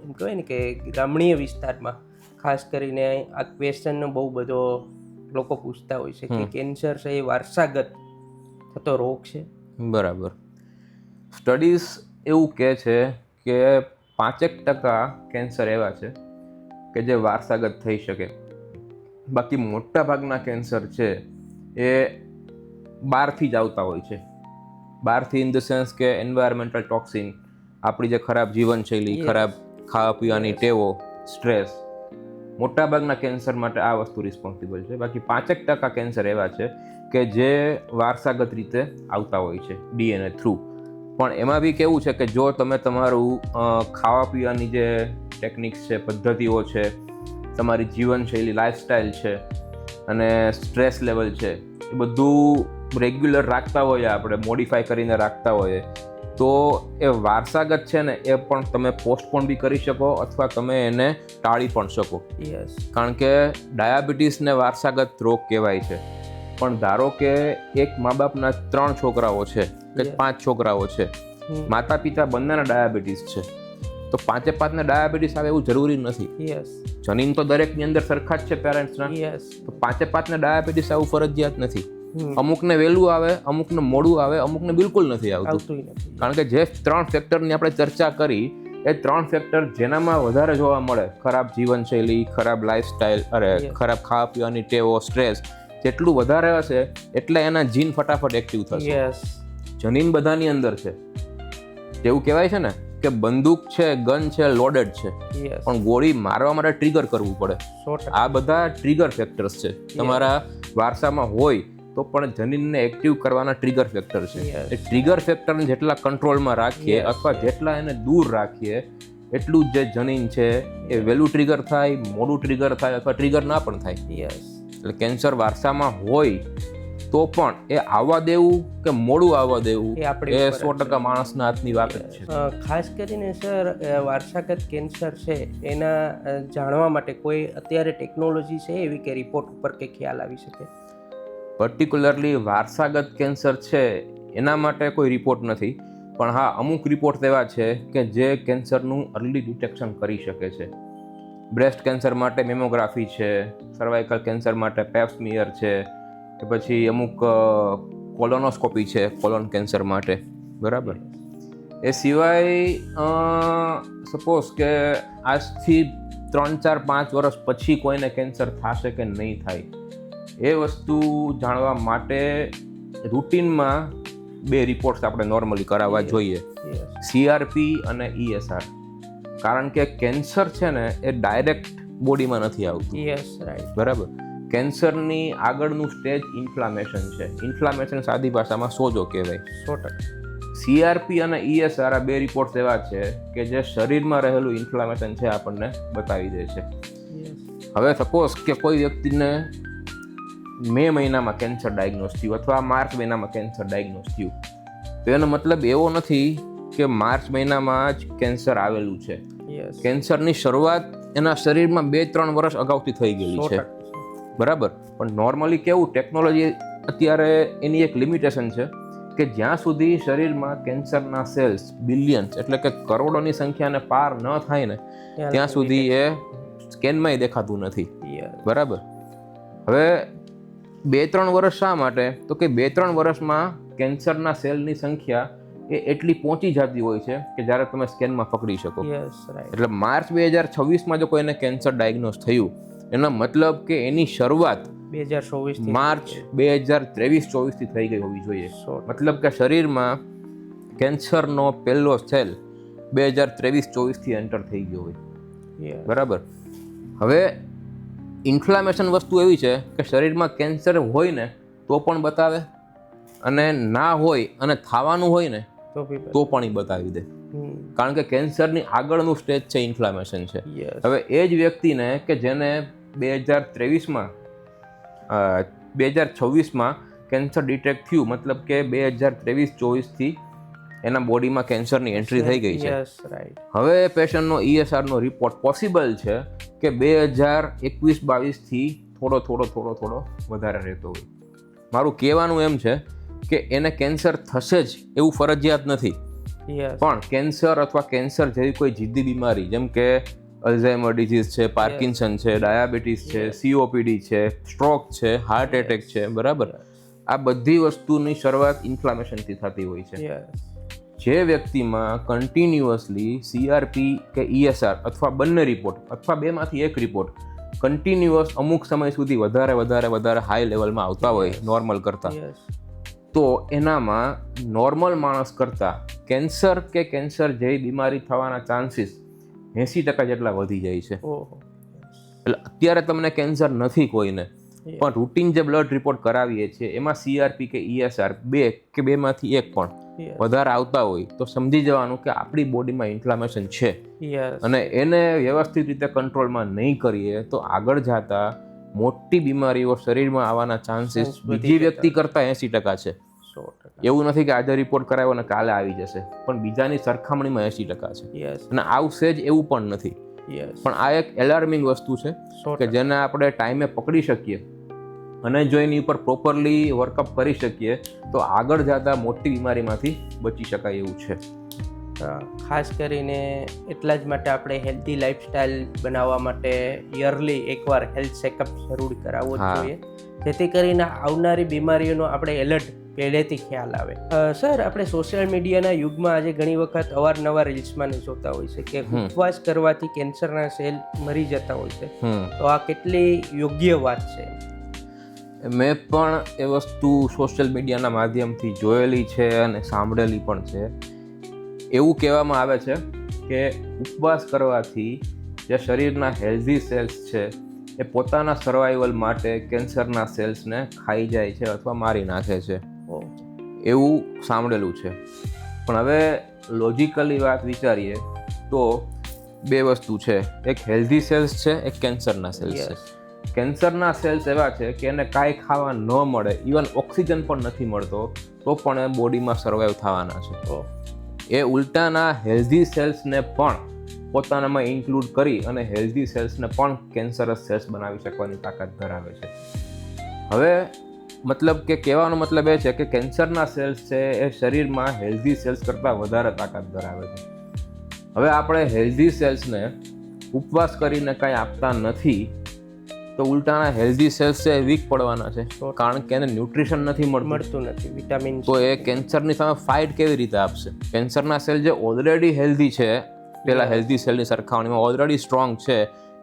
એમ કહેવાય ને કે ગ્રામીણ વિસ્તારમાં ખાસ કરીને આ ક્વેશ્ચનનો બહુ બધો લોકો પૂછતા હોય છે કે કેન્સર છે એ વારસાગત થતો રોગ છે. બરાબર. સ્ટડીઝ એવું કહે છે કે 5% કેન્સર એવા છે કે જે વારસાગત થઈ શકે. બાકી મોટા ભાગના કેન્સર છે એ બહારથી જ આવતા હોય છે. બહારથી ઇન ધ સેન્સ કે એન્વાયરમેન્ટલ ટોક્સિન, આપણી જે ખરાબ જીવનશૈલી, ખરાબ ખાવા પીવાની ટેવો, સ્ટ્રેસ, મોટાભાગના કેન્સર માટે આ વસ્તુ રિસ્પોન્સિબલ છે. બાકી 5% કેન્સર એવા છે કે જે વારસાગત રીતે આવતા હોય છે ડીએનએ થ્રુ. પણ એમાં બી કેવું છે કે જો તમે તમારું ખાવા પીવાની જે ટેકનિક્સ છે, પદ્ધતિઓ છે, તમારી જીવનશૈલી, લાઈફસ્ટાઈલ છે અને સ્ટ્રેસ લેવલ છે, એ બધું રેગ્યુલર રાખતા હોઈએ, આપણે મોડિફાઈ કરીને રાખતા હોઈએ, તો એ વારસાગત છે ને એ પણ તમે પોસ્ટપોન બી કરી શકો અથવા તમે એને ટાળી પણ શકો. યસ. કારણ કે ડાયાબિટીસને વારસાગત રોગ કહેવાય છે. પણ ધારો કે એક મા બાપના 3 છોકરાઓ છે કે 5 છોકરાઓ છે, માતા પિતા બંનેના ડાયાબિટીસ છે, તો 5-5ને ડાયાબિટીસ આવે એવું જરૂરી નથી. યસ. જનીન તો દરેકની અંદર સરખા જ છે પેરેન્ટ્સના, યસ. તો 5-5ને ડાયાબિટીસ આવવું ફરજિયાત નથી. અમુકને વહેલું આવે, અમુકને મોડું આવે, અમુકને બિલકુલ નથી આવતું. આવતું નથી. કારણ કે જે 3 ફેક્ટરની આપણે ચર્ચા કરી એ 3 ફેક્ટર જેનામાં વધારે જોવા મળે, ખરાબ જીવનશૈલી, ખરાબ લાઈફસ્ટાઈલ, ખરાબ ખાવા પીવાની ટેવો, સ્ટ્રેસ, જેટલું વધારે હશે એટલે એના જીન ફટાફટ એક્ટિવ થશે. યસ. જનીન બધાની અંદર છે. જેવું કહેવાય છે ને કે બંદૂક છે, ગન છે, લોડેડ છે, યસ. પણ ગોળી મારવા માટે ટ્રિગર કરવું પડે. 100%. આ બધા ટ્રિગર ફેક્ટર્સ છે. તમારા વારસામાં હોય તો પણ જનીનને એક્ટિવ કરવાના ટ્રિગર ફેક્ટર છે. એ ટ્રિગર ફેક્ટરને જેટલા કંટ્રોલમાં રાખીએ અથવા જેટલા એને દૂર રાખીએ એટલું જ જે જનીન છે એ વહેલું ટ્રિગર થાય, મોડું ટ્રિગર થાય અથવા ટ્રિગર ના પણ થાય. યસ. એટલે કેન્સર વારસામાં હોય તો પણ એ આવવા દેવું કે મોડું આવવા દેવું એ આપણી એ ઉપર 100% માણસના હાથની વાત જ છે. ખાસ કરીને સર, વારસાગત કેન્સર છે એના જાણવા માટે કોઈ અત્યારે ટેકનોલોજી છે એવી કે રિપોર્ટ ઉપર કે ખ્યાલ આવી શકે? પર્ટિક્યુલરલી વારસાગત કેન્સર છે એના માટે કોઈ રિપોર્ટ નથી, પણ હા અમુક રિપોર્ટ એવા છે કે જે કેન્સરનું અર્લી ડિટેક્શન કરી શકે છે. બ્રેસ્ટ કેન્સર માટે મેમોગ્રાફી છે, સર્વાઇકલ કેન્સર માટે પેપ્સમિયર છે, કે પછી અમુક કોલોનોસ્કોપી છે કોલોન કેન્સર માટે, બરાબર. એ સિવાય સપોઝ કે આજથી 3-4-5 વર્ષ પછી કોઈને કેન્સર થશે કે નહીં થાય, એ વસ્તુ જાણવા માટે રૂટીનમાં 2 રિપોર્ટ્સ આપણે નોર્મલી કરાવવા જોઈએ, CRP અને ESR. કારણ કે કેન્સર છે ને એ ડાયરેક્ટ બોડીમાં નથી આવતું. Yes, right. બરાબર. કેન્સરની આગળનું સ્ટેજ ઇન્ફ્લામેશન છે. ઇન્ફ્લામેશન સાદી ભાષામાં સોજો કહેવાય. 100%. CRP અને ESR આ 2 રિપોર્ટ્સ એવા છે કે જે શરીરમાં રહેલું ઇન્ફ્લામેશન છે આપણને બતાવી દે છે. હવે સપોઝ કે કોઈ વ્યક્તિને મે મહિનામાં કેન્સર ડાયગ્નોસ થયું અથવા માર્ચ મહિનામાં કેન્સર ડાયગ્નોસ થયું, તો એનો મતલબ એવો નથી કે માર્ચ મહિનામાં જ કેન્સર આવેલું છે. કેન્સરની શરૂઆત એના શરીરમાં 2-3 વર્ષ અગાઉથી થઈ ગયેલી છે, બરાબર. પણ નોર્મલી કેવું, ટેકનોલોજી અત્યારે એની એક લિમિટેશન છે કે જ્યાં સુધી શરીરમાં કેન્સરના સેલ્સ બિલિયન્સ એટલે કે કરોડોની સંખ્યાને પાર ન થાય ને ત્યાં સુધી એ સ્કેનમાંય દેખાતું નથી, બરાબર. હવે 2-3 વર્ષ શા માટે? તો કે 2-3 વર્ષમાં કેન્સરના સેલની સંખ્યા એ એટલી પહોંચી જતી હોય છે કે જ્યારે તમે સ્કેનમાં પકડી શકો. Yes right. એટલે માર્ચ 2026માં જો કોઈને કેન્સર ડાયગ્નોઝ થયું એનો મતલબ કે એની શરૂઆત 2024 માર્ચ 2023-24 થી થઈ ગઈ હોવી જોઈએ. મતલબ કે શરીરમાં કેન્સરનો પહેલો સેલ 2023-24 થી એન્ટર થઈ ગયો હોય. બરાબર. હવે ઇન્ફ્લામેશન વસ્તુ એવી છે કે શરીરમાં કેન્સર હોય ને તો પણ બતાવે, અને ના હોય અને થવાનું હોય ને તો પણ એ બતાવી દે. કારણ કે કેન્સરની આગળનું સ્ટેજ છે ઇન્ફ્લામેશન છે. હવે એ જ વ્યક્તિને કે જેને 2026માં કેન્સર ડિટેક્ટ થયું, મતલબ કે 2023-24 થી એના બોડીમાં કેન્સરની એન્ટ્રી થઈ ગઈ છે. હવે પેશન્ટનો ESRનો રિપોર્ટ પોસિબલ છે કે 2021-22 થી થોડો વધારે રહેતો હોય. મારું કહેવાનું એમ છે કે એને કેન્સર થશે જ એવું ફરજિયાત નથી, પણ કેન્સર અથવા કેન્સર જેવી કોઈ જિદ્દી બીમારી જેમ કે અલ્ઝાઇમર ડિઝીઝ છે, પાર્કિન્સન છે, ડાયાબિટીસ છે, COPD છે, સ્ટ્રોક છે, હાર્ટ એટેક છે, બરાબર, આ બધી વસ્તુની શરૂઆત ઇન્ફ્લામેશનથી થતી હોય છે. જે વ્યક્તિમાં કન્ટિન્યુઅસલી CRP કે ESR અથવા બંને રિપોર્ટ અથવા બેમાંથી એક રિપોર્ટ કન્ટિન્યુઅસ અમુક સમય સુધી વધારે હાઈ લેવલમાં આવતા હોય નોર્મલ કરતાં, તો એનામાં નોર્મલ માણસ કરતાં કેન્સર કે કેન્સર જેવી બીમારી થવાના ચાન્સીસ 80% જેટલા વધી જાય છે. એટલે અત્યારે તમને કેન્સર નથી કોઈને, પણ રૂટીન જે બ્લડ રિપોર્ટ કરાવીએ છીએ એમાં CRP કે ESR બે કે બેમાંથી એક પણ વધારે આવતા હોય તો સમજી જવાનું કે આપણી બોડીમાં ઇન્ફ્લામેશન છે, અને એને વ્યવસ્થિત રીતે કંટ્રોલમાં નહીં કરીએ તો આગળ જતા મોટી બીમારીઓ શરીરમાં આવવાના ચાન્સીસ બીજી વ્યક્તિ કરતાં 80% છે. એવું નથી કે આજે રિપોર્ટ કરાવ્યો અને કાલે આવી જશે, પણ બીજાની સરખામણીમાં 80% છે, અને આવશે જ એવું પણ નથી. પણ આ એક એલાર્મિંગ વસ્તુ છે કે જેને આપણે ટાઈમે પકડી શકીએ અને જો એની ઉપર પ્રોપરલી વર્કઅપ કરી શકીએ તો આગળ જતા મોટી બીમારીમાંથી બચી શકાય એવું છે. ખાસ કરીને એટલા જ માટે આપણે હેલ્ધી લાઈફસ્ટાઈલ બનાવવા માટે યરલી એકવાર હેલ્થ ચેકઅપ જરૂર કરાવવો જ જોઈએ, જેથી કરીને આવનારી બીમારીઓનો આપણે એલર્ટ પહેલેથી ખ્યાલ આવે. સર, આપણે સોશિયલ મીડિયાના યુગમાં આજે ઘણી વખત અવારનવાર રીલ્સમાં જોતા હોય છે કે ઉપવાસ કરવાથી કેન્સરના સેલ મરી જતા હોય છે, તો આ કેટલી યોગ્ય વાત છે? મેં પણ એ વસ્તુ સોશિયલ મીડિયાના માધ્યમથી જોયેલી છે અને સાંભળેલી પણ છે. એવું કહેવામાં આવે છે કે ઉપવાસ કરવાથી જે શરીરના હેલ્ધી સેલ્સ છે એ પોતાના સર્વાઈવલ માટે કેન્સરના સેલ્સને ખાઈ જાય છે અથવા મારી નાખે છે, એવું સાંભળેલું છે. પણ હવે લોજિકલી વાત વિચારીએ તો બે વસ્તુ છે, એક હેલ્ધી સેલ્સ છે, એક કેન્સરના સેલ્સ છે. કેન્સરના સેલ્સ એવા છે કે એને કાંઈ ખાવા ન મળે, ઇવન ઓક્સિજન પણ નથી મળતો તો પણ એ બોડીમાં સર્વાઈવ થવાના છે. એ ઉલટાના હેલ્ધી સેલ્સને પણ પોતાનામાં ઇન્ક્લુડ કરી અને હેલ્ધી સેલ્સને પણ કેન્સરસ સેલ્સ બનાવી શકવાની તાકાત ધરાવે છે. હવે મતલબ કે કહેવાનો મતલબ એ છે કે કેન્સરના સેલ્સ છે એ શરીરમાં હેલ્ધી સેલ્સ કરતાં વધારે તાકાત ધરાવે છે. હવે આપણે હેલ્ધી સેલ્સને ઉપવાસ કરીને કાંઈ આપતા નથી તો ઉલટાના હેલ્ધી સેલ્સ છે એ વીક પડવાના છે, કારણ કે એને ન્યુટ્રિશન નથી મળતું નથી, વિટામિન. તો એ કેન્સરની સામે ફાઇટ કેવી રીતે આપશે? કેન્સરના સેલ જે ઓલરેડી હેલ્ધી છે, પેલા હેલ્ધી સેલની સરખામણીમાં ઓલરેડી સ્ટ્રોંગ છે,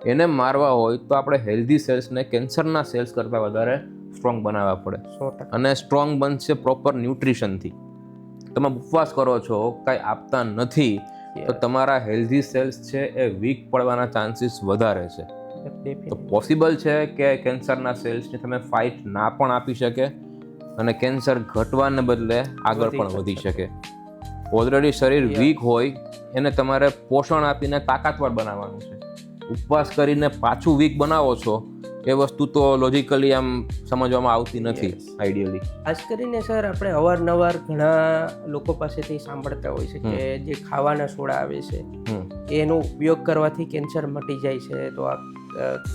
એને મારવા હોય તો આપણે હેલ્ધી સેલ્સને કેન્સરના સેલ્સ કરતાં વધારે સ્ટ્રોંગ બનાવવા પડે, અને સ્ટ્રોંગ બનશે પ્રોપર ન્યુટ્રિશનથી. તમે ઉપવાસ કરો છો, કાંઈ આપતા નથી, તો તમારા હેલ્ધી સેલ્સ છે એ વીક પડવાના ચાન્સીસ વધારે છે. તો પોસિબલ છે કે કેન્સરના સેલ્સની તમે ફાઇટ ના પણ આપી શકે અને કેન્સર ઘટવાને બદલે આગળ પણ વધી શકે. ઓલરેડી શરીર વીક હોય એને તમારે પોષણ આપીને તાકાતવાર બનાવવાનું છે. ઉપવાસ કરીને પાછું વીક બનાવો છો એ વસ્તુ તો લોજિકલી આમ સમજવામાં આવતી નથી આઈડિયલી. ખાસ કરીને સર, આપણે અવારનવાર ઘણા લોકો પાસેથી સાંભળતા હોય છે કે જે ખાવાના સોડા આવે છે એનો ઉપયોગ કરવાથી કેન્સર મટી જાય છે, તો આ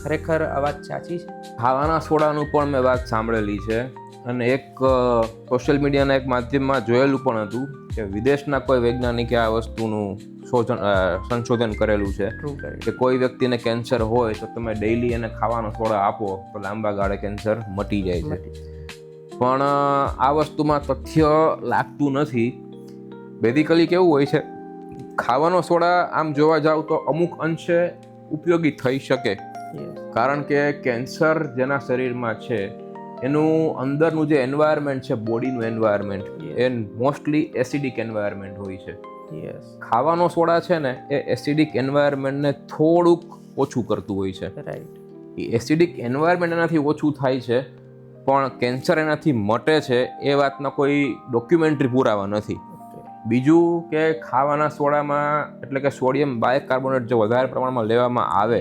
ખરેખર આ વાત સાચી છે? ખાવાના સોડાનું પણ મેં વાત સાંભળેલી છે, અને એક સોશિયલ મીડિયાના એક માધ્યમમાં જોયેલું પણ હતું કે વિદેશના કોઈ વૈજ્ઞાનિકે આ વસ્તુનું સંશોધન કરેલું છે કે કોઈ વ્યક્તિને કેન્સર હોય તો તમે ડેઈલી એને ખાવાનો સોડા આપો તો લાંબા ગાળે કેન્સર મટી જાય છે. પણ આ વસ્તુમાં તથ્ય લાગતું નથી, બેઝિકલી કેવું હોય છે, ખાવાનો સોડા આમ જોવા જાવ તો અમુક અંશે ઉપયોગી થઈ શકે, કારણ કે કેન્સર જેના શરીરમાં છે એનું અંદરનું જે એન્વાયરમેન્ટ છે, બોડીનું એન્વાયરમેન્ટ, એ મોસ્ટલી એસિડિક એન્વાયરમેન્ટ હોય છે. ખાવાનો સોડા છે ને એ એસિડિક એન્વાયરમેન્ટને થોડુંક ઓછું કરતું હોય છે. એ એસિડિક એન્વાયરમેન્ટ એનાથી ઓછું થાય છે, પણ કેન્સર એનાથી મટે છે એ વાતના કોઈ ડોક્યુમેન્ટરી પુરાવા નથી. બીજું કે ખાવાના સોડામાં એટલે કે સોડિયમ બાયકાર્બોનેટ જો વધારે પ્રમાણમાં લેવામાં આવે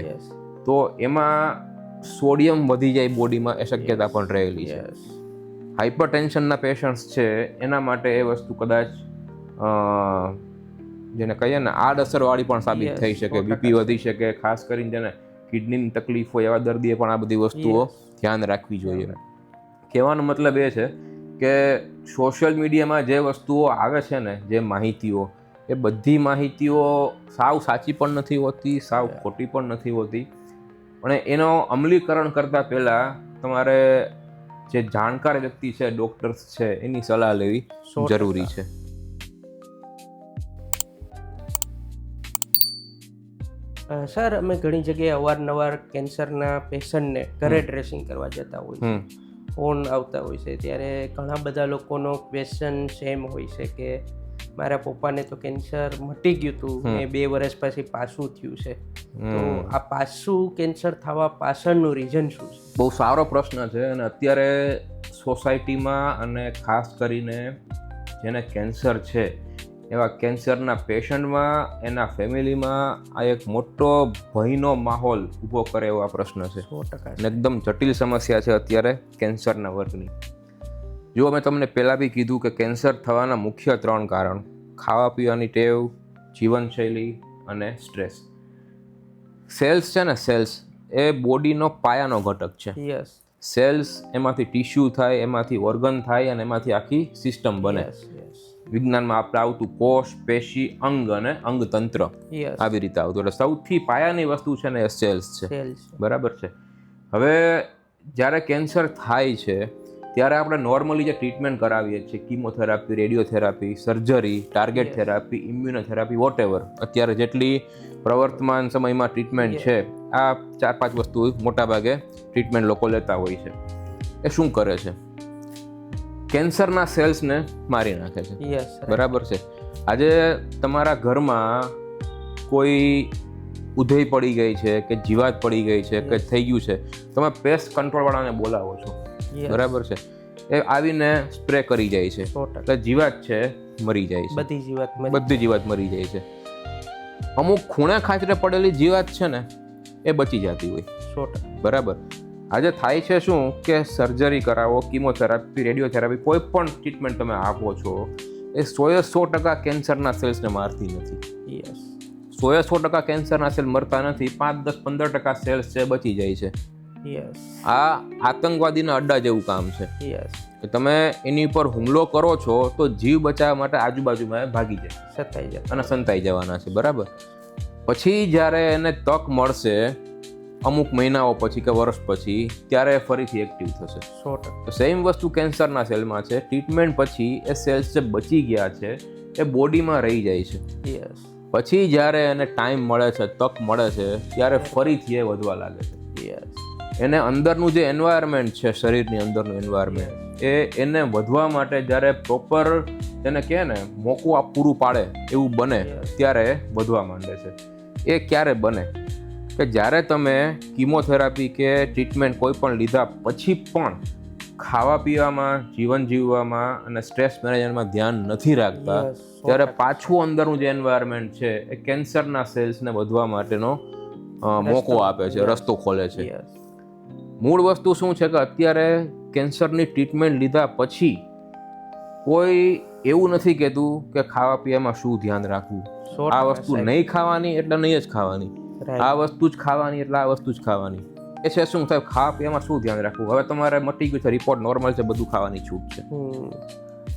તો એમાં સોડિયમ વધી જાય બોડીમાં, એ શક્યતા પણ રહેલી છે. હાઇપર ટેન્શનના પેશન્ટ્સ છે એના માટે એ વસ્તુ કદાચ જેને કહીએ ને આડઅસરવાળી પણ સાબિત થઈ શકે. બીપી વધી શકે, ખાસ કરીને જેને કિડનીની તકલીફ હોય એવા દર્દીએ પણ આ બધી વસ્તુઓ ધ્યાન રાખવી જોઈએ. કહેવાનો મતલબ એ છે કે સોશિયલ મીડિયામાં જે વસ્તુઓ આવે છે ને, જે માહિતીઓ, એ બધી માહિતીઓ સાવ સાચી પણ નથી હોતી, સાવ ખોટી પણ નથી હોતી, પણ એનો અમલીકરણ કરતાં પહેલાં તમારે જે જાણકાર વ્યક્તિ છે, ડૉક્ટર્સ છે, એની સલાહ લેવી જરૂરી છે. સર, અમે ઘણી જગ્યાએ અવારનવાર કેન્સરના પેશન્ટને ઘરે ડ્રેસિંગ કરવા જતા હોય છે, ફોન આવતા હોય છે, ત્યારે ઘણા બધા લોકોનો ક્વેશ્ચન સેમ હોય છે કે મારા પપ્પાને તો કેન્સર મટી ગયું હતું ને 2 વર્ષ પછી પાછું થયું છે, તો આ પાછું કેન્સર થવા પાછળનું રીઝન શું છે? બહુ સારો પ્રશ્ન છે. અને અત્યારે સોસાયટીમાં અને ખાસ કરીને જેને કેન્સર છે એવા કેન્સરના પેશન્ટમાં, એના ફેમિલીમાં આ એક મોટો ભયનો માહોલ ઊભો કરે એવો આ પ્રશ્ન છે. 100%. એકદમ જટિલ સમસ્યા છે અત્યારે કેન્સરના વર્ગની. જો મેં તમને પહેલાં બી કીધું કે કેન્સર થવાના મુખ્ય 3 કારણ: ખાવા પીવાની ટેવ, જીવનશૈલી અને સ્ટ્રેસ. સેલ્સ છે ને, સેલ્સ એ બોડીનો પાયાનો ઘટક છે. સેલ્સ એમાંથી ટિશ્યુ થાય, એમાંથી ઓર્ગન થાય અને એમાંથી આખી સિસ્ટમ બને. વિજ્ઞાનમાં આપણે આવતું કોષ, પેશી, અંગ અને અંગતંત્ર, આવી રીતે આવતું. એટલે સૌથી પાયાની વસ્તુ છે ને એ સેલ્સ છે. બરાબર છે. હવે જ્યારે કેન્સર થાય છે ત્યારે આપણે નોર્મલી જે ટ્રીટમેન્ટ કરાવીએ છીએ, chemotherapy, radiotherapy, surgery, target therapy, immunotherapy, whatever, અત્યારે જેટલી પ્રવર્તમાન સમયમાં ટ્રીટમેન્ટ છે, આ 4-5 વસ્તુ મોટાભાગે ટ્રીટમેન્ટ લોકો લેતા હોય છે. એ શું કરે છે? કેન્સરના સેલ્સને મારી નાખે છે. બરાબર છે. આજે તમારા ઘરમાં કોઈ ઉધઈ પડી ગઈ છે કે જીવાત પડી ગઈ છે કે થઈ ગયું છે, તમે પેસ્ટ કંટ્રોલવાળાને બોલાવો છો, બરાબર છે. એ આવીને સ્પ્રે કરી જાય છે, એટલે જીવાત છે મરી જાય છે. બધી જીવાત મરી જાય છે. અમુક ખૂણે ખાંચરે પડેલી જીવાત છે ને એ બચી જતી હોય. બરાબર. આજે થાય છે શું કે સર્જરી કરાવો, કીમોથેરાપી, રેડિયોથેરાપી, કોઈ પણ ટ્રીટમેન્ટ તમે આપો છો, એ 100% કેન્સરના સેલ્સને મારતી નથી. 100% કેન્સરના સેલ મરતા નથી, 5-10-15% સેલ્સ છે બચી જાય છે. આ આતંકવાદીના અડ્ડા જેવું કામ છે. કે તમે એની ઉપર હુમલો કરો છો તો જીવ બચાવવા માટે આજુબાજુમાં ભાગી જાય અને સંતાઈ જવાના છે. બરાબર. પછી જ્યારે એને તક મળશે અમુક મહિનાઓ પછી કે વર્ષ પછી, ત્યારે ફરીથી એક્ટિવ થશે. તો સેમ વસ્તુ કેન્સરના સેલમાં છે. ટ્રીટમેન્ટ પછી એ સેલ્સ જે બચી ગયા છે એ બોડીમાં રહી જાય છે. પછી જ્યારે એને ટાઈમ મળે છે, તક મળે છે, ત્યારે ફરીથી એ વધવા લાગે છે. એને અંદરનું જે એન્વાયરમેન્ટ છે, શરીરની અંદરનું એન્વાયરમેન્ટ, એને વધવા માટે જ્યારે પ્રોપર એને કહે ને મોકો પૂરું પાડે એવું બને, ત્યારે વધવા માંડે છે. એ ક્યારે બને? કે જ્યારે તમે કીમોથેરાપી કે ટ્રીટમેન્ટ કોઈ પણ લીધા પછી પણ ખાવા પીવામાં, જીવન જીવવામાં અને સ્ટ્રેસ મેનેજમેન્ટમાં ધ્યાન નથી રાખતા, ત્યારે પાછું અંદરનું જે એન્વાયરમેન્ટ છે એ કેન્સરના સેલ્સને વધવા માટેનો મોકો આપે છે, રસ્તો ખોલે છે. મૂળ વસ્તુ શું છે કે અત્યારે કેન્સરની ટ્રીટમેન્ટ લીધા પછી કોઈ એવું નથી કહેતું કે ખાવા પીવામાં શું ધ્યાન રાખવું. આ વસ્તુ નહીં ખાવાની એટલે નહીં જ ખાવાની, આ વસ્તુ જ ખાવાની એટલે આ વસ્તુ જ ખાવાની. એ છે શું થાય, ખાવા પીવામાં શું ધ્યાન રાખવું? હવે તમારે મટી ગયું છે, રિપોર્ટ નોર્મલ છે, બધું ખાવાની છૂટ છે,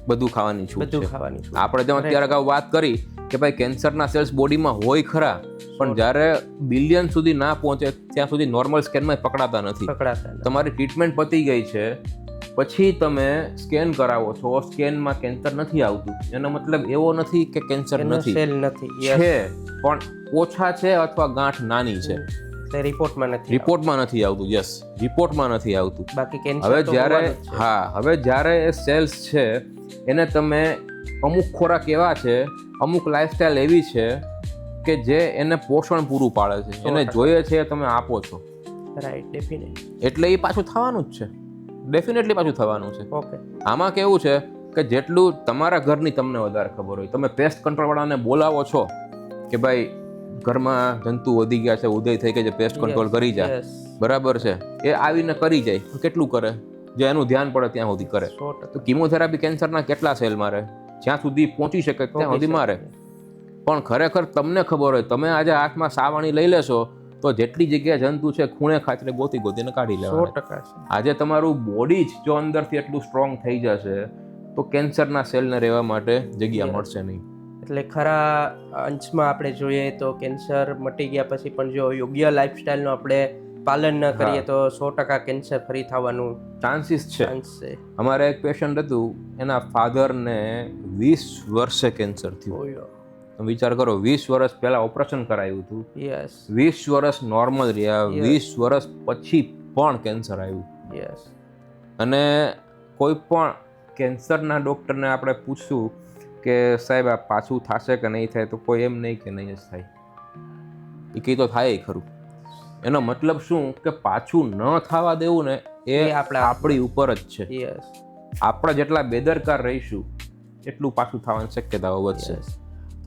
બધું ખાવાની છૂટ છે. આપણે જેમ અત્યારે અગાઉ વાત કરી કે ભાઈ કેન્સરના સેલ્સ બોડીમાં હોય ખરા, પણ જ્યારે બિલિયન સુધી ના પહોંચે ત્યાં સુધી નોર્મલ સ્કેનમાં પકડાતા નથી. તમારી ટ્રીટમેન્ટ પતી ગઈ છે, પછી તમે સ્કેન કરાવો છો, સ્કેનમાં કેન્સર નથી આવતું, એનો મતલબ એવો નથી કે કેન્સર નથી, સેલ નથી છે પણ ઓછા છે અથવા ગાંઠ નાની છે, તે રિપોર્ટમાં નથી રિપોર્ટમાં નથી આવતું. યસ, રિપોર્ટમાં નથી આવતું. બાકી કેન્સર હવે તો જ્યારે હોવાનું જ છે. હવે જ્યારે એ સેલ્સ છે એને તમે અમુક ખોરાક એવા છે, અમુક લાઈફસ્ટાઈલ એવી છે કે જે એને પોષણ પૂરું પાડે છે, એને જોઈએ છે તમે આપો છો, રાઈટ, ડેફિનેટલી. એટલે એ પાછું થવાનું જ છે, ડેફિનેટલી પાછું થવાનું છે. ઓકે. આમાં કેવું છે કે જેટલું તમારા ઘરની તમને વધારે ખબર હોય, તમે પેસ્ટ કંટ્રોલ વાળાને બોલાવો છો કે ભાઈ ઘરમાં જંતુ વધી ગયા છે, ઉદય થઈ ગઈ છે, પેસ્ટ કંટ્રોલ કરી જા, બરાબર છે, એ આવીને કરી જાય, કેટલું કરે, જે એનું ધ્યાન પડે ત્યાં સુધી કરે. તો કિમોથેરાપી કેન્સરના કેટલા સેલ મારે, જ્યાં સુધી પહોંચી શકે ત્યાં સુધી મારે. પણ ખરેખર તમને ખબર હોય, તમે આજે હાથમાં સાવરણી લઈ લેશો તો જેટલી જગ્યાએ જંતુ છે ખૂણે ખાચરે ગોતીને કાઢી લેવાના. 100%. આજે તમારું બોડી જ જો અંદરથી એટલું સ્ટ્રોંગ થઈ જશે તો કેન્સરના સેલને રહેવા માટે જગ્યા મળશે નહીં. એટલે ખરા અંશમાં આપણે જોઈએ તો કેન્સર મટી ગયા પછી પણ જો યોગ્ય લાઈફસ્ટાઈલનું આપણે પાલન ન કરીએ તો 100% કેન્સર ફરી થવાનું ચાન્સીસ છે. અમારે એક પેશન્ટ હતું, એના ફાધરને 20 વર્ષે કેન્સર થયું. તમે વિચાર કરો, 20 વર્ષ પહેલા ઓપરેશન કરાયું હતું, 20 વર્ષ નોર્મલ રહ્યા, 20 વર્ષ પછી પણ કેન્સર આવ્યું. અને કોઈ પણ કેન્સરના ડૉક્ટરને આપણે પૂછશું કે સાહેબ આ પાછું થશે કે નહીં થાય, તો કોઈ એમ નહીં કે નહીં જ થાય, એ કંઈ તો થાય ખરું. એનો મતલબ શું કે પાછું ન થવા દેવું ને એ આપણી ઉપર જ છે. આપણે જેટલા બેદરકાર રહીશું એટલું પાછું થવાની શક્યતાઓ વધશે.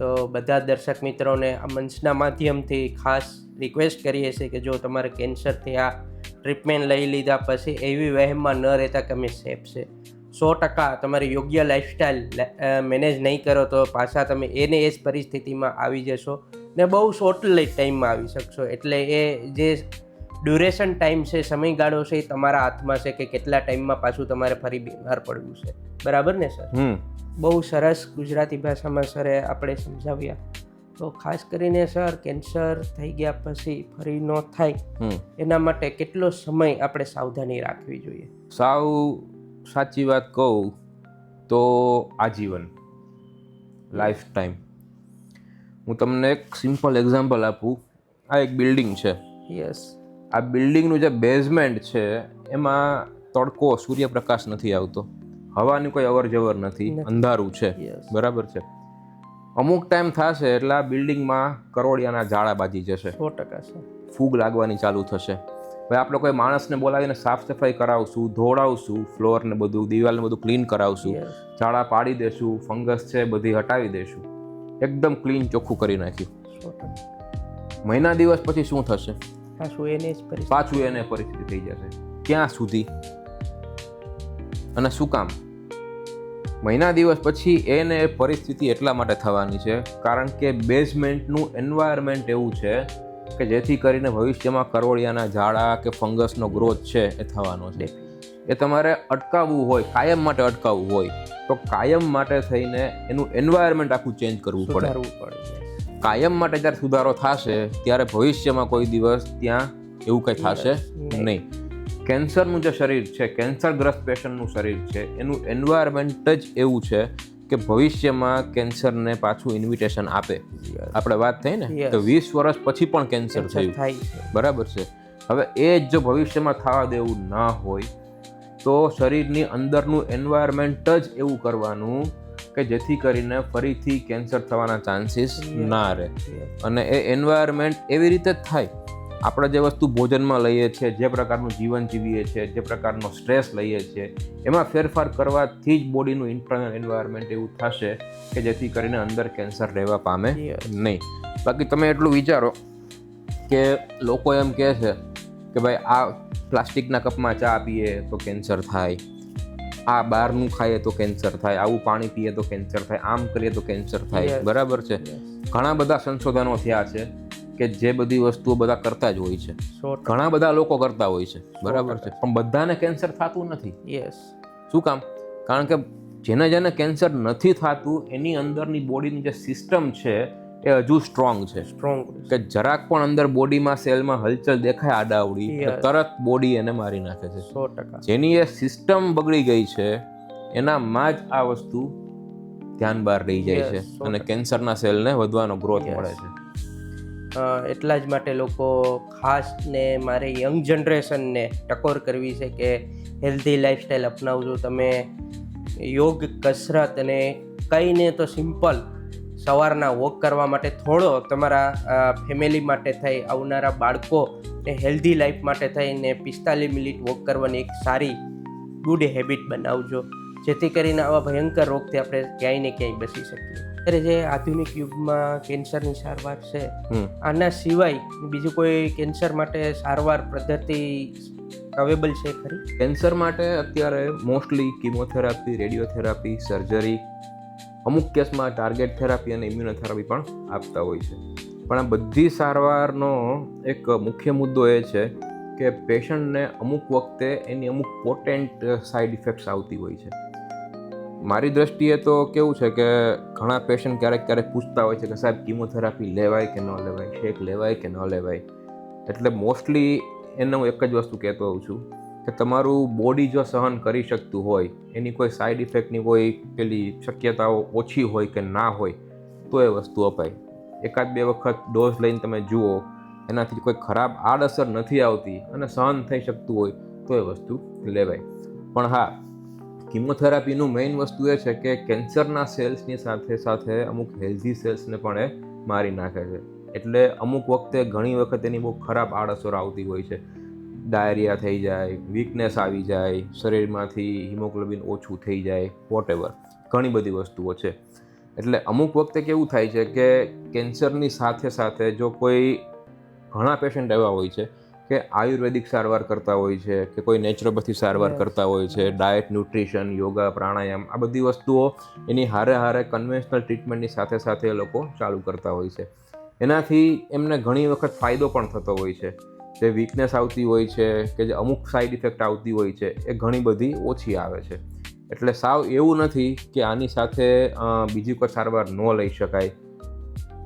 તો બધા દર્શક મિત્રોને આ મંચના માધ્યમથી ખાસ રિક્વેસ્ટ કરીએ છીએ કે જો તમારે કેન્સરથી આ ટ્રીટમેન્ટ લઈ લીધા પછી એવી વહેમમાં ન રહેતા કે અમે સેફ છે. 100% તમારી યોગ્ય લાઈફસ્ટાઈલ મેનેજ નહીં કરો તો પાછા તમે એને એ જ પરિસ્થિતિમાં આવી જશો ને બહુ શોર્ટલી ટાઈમમાં આવી શકશો. એટલે એ જે ડ્યુરેશન ટાઈમ છે, સમયગાળો છે, એ તમારા હાથમાં છે કે કેટલા ટાઈમમાં પાછું તમારે ફરી બીમાર પડવું છે. બરાબર ને સર? બહુ સરસ ગુજરાતી ભાષામાં સરે આપણે સમજાવ્યા. તો ખાસ કરીને સર કેન્સર થઈ ગયા પછી ફરી ન થાય એના માટે કેટલો સમય આપણે સાવધાની રાખવી જોઈએ? સાચી વાત કહું તો આજીવન, લાઈફ ટાઈમ. હું તમને એક સિમ્પલ એક્ઝામ્પલ આપું. આ એક બિલ્ડિંગ છે. આ બિલ્ડિંગનું જે બેઝમેન્ટ છે એમાં તડકો, સૂર્યપ્રકાશ નથી આવતો, હવાની કોઈ અવર જવર નથી, અંધારું છે, બરાબર છે. અમુક ટાઈમ થશે એટલે આ બિલ્ડિંગમાં કરોળિયાના જાળા બાજી જશે, 100%. ફૂગ લાગવાની ચાલુ થશે. હવે આપણે કોઈ માણસને બોલાવીને સાફ સફાઈ કરાવશું, ધોવડાવશું, ફ્લોર ને બધું, દિવાલને બધું ક્લીન કરાવશું, જાળા પાડી દેશું, ફંગસ છે બધી હટાવી દેશું, એકદમ ક્લીન ચોખ્ખું કરી નાખ્યું. મહિના દિવસ પછી શું થશે? પાછું એને પરિસ્થિતિ થઈ જશે. ક્યાં સુધી અને શું કામ? મહિના દિવસ પછી એને પરિસ્થિતિ એટલા માટે થવાની છે કારણ કે બેઝમેન્ટનું એન્વાયરમેન્ટ એવું છે કે જેથી કરીને ભવિષ્યમાં કરોળિયાના ઝાડા કે ફંગસનો ગ્રોથ છે એ થવાનો છે. એ તમારે અટકાવવું હોય, કાયમ માટે અટકાવવું હોય તો કાયમ માટે થઈને એનું એન્વાયરમેન્ટ આખું ચેન્જ કરવું પડે. કાયમ માટે જ્યારે સુધારો થશે ત્યારે ભવિષ્યમાં કોઈ દિવસ ત્યાં એવું કંઈ થશે નહીં. કેન્સરનું જે શરીર છે, કેન્સરગ્રસ્ત પેશન્ટનું શરીર છે, એનું એન્વાયરમેન્ટ જ એવું છે કે ભવિષ્યમાં કેન્સરને પાછું ઇન્વિટેશન આપે. આપણે વાત થઈ ને કે 20 વર્ષ પછી પણ કેન્સર થયું, બરાબર છે. હવે એ જ જો ભવિષ્યમાં થવા દેવું ના હોય તો શરીરની અંદરનું એન્વાયરમેન્ટ જ એવું કરવાનું કે જેથી કરીને ફરીથી કેન્સર થવાના ચાન્સીસ ના રહે. અને એ એન્વાયરમેન્ટ એવી રીતે જ થાય. આપણે જે વસ્તુ ભોજનમાં લઈએ છીએ, જે પ્રકારનું જીવન જીવીએ છીએ, જે પ્રકારનો સ્ટ્રેસ લઈએ છીએ, એમાં ફેરફાર કરવાથી જ બોડીનું ઇન્ટરનલ એન્વાયરમેન્ટ એવું થશે કે જેથી કરીને અંદર કેન્સર રહેવા પામે નહીં. બાકી તમે એટલું વિચારો કે લોકો એમ કહે છે કે ભાઈ આ પ્લાસ્ટિકના કપમાં ચા પીએ તો કેન્સર થાય, આ બહારનું ખાઈએ તો કેન્સર થાય, આવું પાણી પીએ તો કેન્સર થાય, આમ કરીએ તો કેન્સર થાય, બરાબર છે. ઘણા બધા સંશોધનો થયા છે કે જે બધી વસ્તુઓ બધા કરતા જ હોય છે, ઘણા બધા લોકો કરતા હોય છે, બરાબર છે, પણ બધાને કેન્સર થતું નથી. શું કામ? કારણ કે જેને કેન્સર નથી થતું એની અંદરની બોડીની જે સિસ્ટમ છે એ હજુ સ્ટ્રોંગ છે, સ્ટ્રોંગ કે જરાક પણ અંદર બોડીમાં સેલમાં હલચલ દેખાય આડાવડી તો Yes. તરત બોડી એને મારી નાખે છે. 100%. જેની એ સિસ્ટમ બગડી ગઈ છે એનામાં જ આ વસ્તુ ધ્યાન બહાર રહી જાય છે Yes, 100%. અને કેન્સરના સેલને વધવાનો ગ્રોથ Yes. મળે છે. એટલા જ માટે લોકો ખાસ ને મારે યંગ જનરેશનને ટકોર કરવી છે કે હેલ્ધી લાઈફસ્ટાઈલ અપનાવજો તમે. યોગ, કસરત અને કંઈ ને તો સિમ્પલ સવારના વોક કરવા માટે થોડો તમારા ફેમિલી માટે થઈ, આવનારા બાળકો ને હેલ્ધી લાઈફ માટે થઈને 45 મિનિટ વોક કરવાની એક સારી ગુડ હેબિટ બનાવજો, જેથી કરીને આવા ભયંકર રોગથી આપણે ક્યાંય ને ક્યાંય બચી શકીએ. અત્યારે જે આધુનિક યુગમાં કેન્સરની સારવાર છે, આના સિવાય બીજું કોઈ કેન્સર માટે સારવાર પદ્ધતિ અવેલેબલ છે ખરી? કેન્સર માટે અત્યારે મોસ્ટલી કિમોથેરાપી, રેડિયોથેરાપી, સર્જરી, અમુક કેસમાં ટાર્ગેટ થેરાપી અને ઇમ્યુનોથેરાપી પણ આપતા હોય છે. પણ આ બધી સારવારનો એક મુખ્ય મુદ્દો એ છે કે પેશન્ટને અમુક વખતે એની અમુક પોટેન્ટ સાઇડ ઇફેક્ટ્સ આવતી હોય છે. મારી દ્રષ્ટિએ તો કેવું છે કે ઘણા પેશન્ટ ક્યારેક ક્યારેક પૂછતા હોય છે કે સાહેબ કિમોથેરાપી લેવાય કે ન લેવાય, શેક લેવાય કે ન લેવાય. એટલે મોસ્ટલી એને હું એક જ વસ્તુ કહેતો હોઉં છું કે તમારું બોડી જો સહન કરી શકતું હોય, એની કોઈ સાઈડ ઇફેક્ટની કોઈ પેલી શક્યતાઓ ઓછી હોય કે ના હોય તો એ વસ્તુ અપાય. એકાદ બે વખત ડોઝ લઈને તમે જુઓ, એનાથી કોઈ ખરાબ આડઅસર નથી આવતી અને સહન થઈ શકતું હોય તો એ વસ્તુ લેવાય. પણ હા, કિમોથેરાપીનું મેઇન વસ્તુ એ છે કે કેન્સરના સેલ્સની સાથે સાથે અમુક હેલ્ધી સેલ્સને પણ એ મારી નાખે છે. એટલે અમુક વખતે ઘણી વખત એની બહુ ખરાબ આડઅસર આવતી હોય છે. ડાયરિયા થઈ જાય, વીકનેસ આવી જાય, શરીરમાંથી હિમોગ્લોબિન ઓછું થઈ જાય, વોટેવર ઘણી બધી વસ્તુઓ છે. એટલે અમુક વખતે કેવું થાય છે કે કેન્સરની સાથે સાથે જો કોઈ ઘણા પેશન્ટ એવા હોય છે કે આયુર્વેદિક સારવાર કરતા હોય છે કે કોઈ નેચરોપેથી સારવાર કરતા હોય છે, ડાયટ, ન્યુટ્રિશન, યોગા, પ્રાણાયામ, આ બધી વસ્તુઓ એની હારે હારે કન્વેન્શનલ ટ્રીટમેન્ટની સાથે સાથે એ લોકો ચાલુ કરતા હોય છે. એનાથી એમને ઘણી વખત ફાયદો પણ થતો હોય છે. જે વીકનેસ આવતી હોય છે કે જે અમુક સાઈડ ઇફેક્ટ આવતી હોય છે એ ઘણી બધી ઓછી આવે છે. એટલે સાવ એવું નથી કે આની સાથે બીજી કોઈ સારવાર ન લઈ શકાય.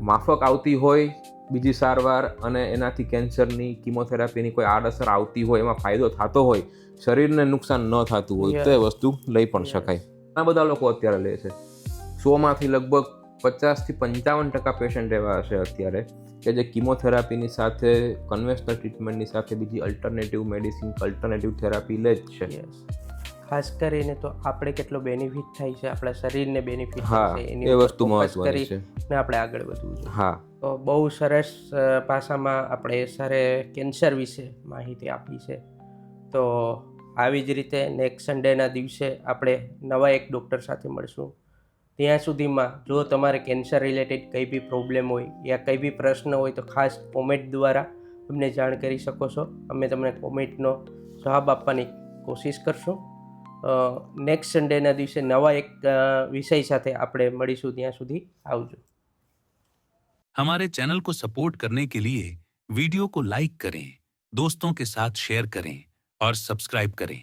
માફક આવતી હોય બીજી સારવાર અને એનાથી કેન્સરની કિમોથેરાપીની કોઈ આડઅસર આવતી હોય, એમાં ફાયદો થતો હોય, શરીરને નુકસાન ન થતું હોય તો એ વસ્તુ લઈ પણ શકાય. ઘણા બધા લોકો અત્યારે લે છે. 100માંથી લગભગ 50થી 55% પેશન્ટ એવા હશે અત્યારે કે જે કિમોથેરાપીની સાથે કન્વેન્શનલ ટ્રીટમેન્ટની સાથે બીજી અલ્ટરનેટિવ મેડિસિન, અલ્ટરનેટિવ થેરાપી લે જ છે. ખાસ કરીને તો આપણે કેટલો બેનિફિટ થાય છે, આપણા શરીરને બેનિફિટ હા, થાય છે, એ એની વસ્તુ મહત્વની છે ને આપણે આગળ વધવું છે. હા, તો બહુ સરસ ભાષામાં આપણે સારે કેન્સર વિશે માહિતી આપી છે. તો આવી જ રીતે નેક્સ્ટ સન્ડેના દિવસે આપણે નવા એક ડૉક્ટર સાથે મળશું. ત્યાં સુધીમાં જો તમારે કેન્સર રિલેટેડ કંઈ બી પ્રોબ્લેમ હોય યા કંઈ બી પ્રશ્ન હોય તો ખાસ કોમેન્ટ દ્વારા અમને જાણ કરી શકો છો. અમે તમને કોમેન્ટનો જવાબ આપવાની કોશિશ કરશું. નેક્સ્ટ સન્ડેના દિવસે નવા એક વિષય સાથે આપણે મળીશું. ત્યાં સુધી આવજો. हमारे चैनल को सपोर्ट करने के लिए वीडियो को लाइक करें, दोस्तों के साथ शेयर करें और सब्सक्राइब करें.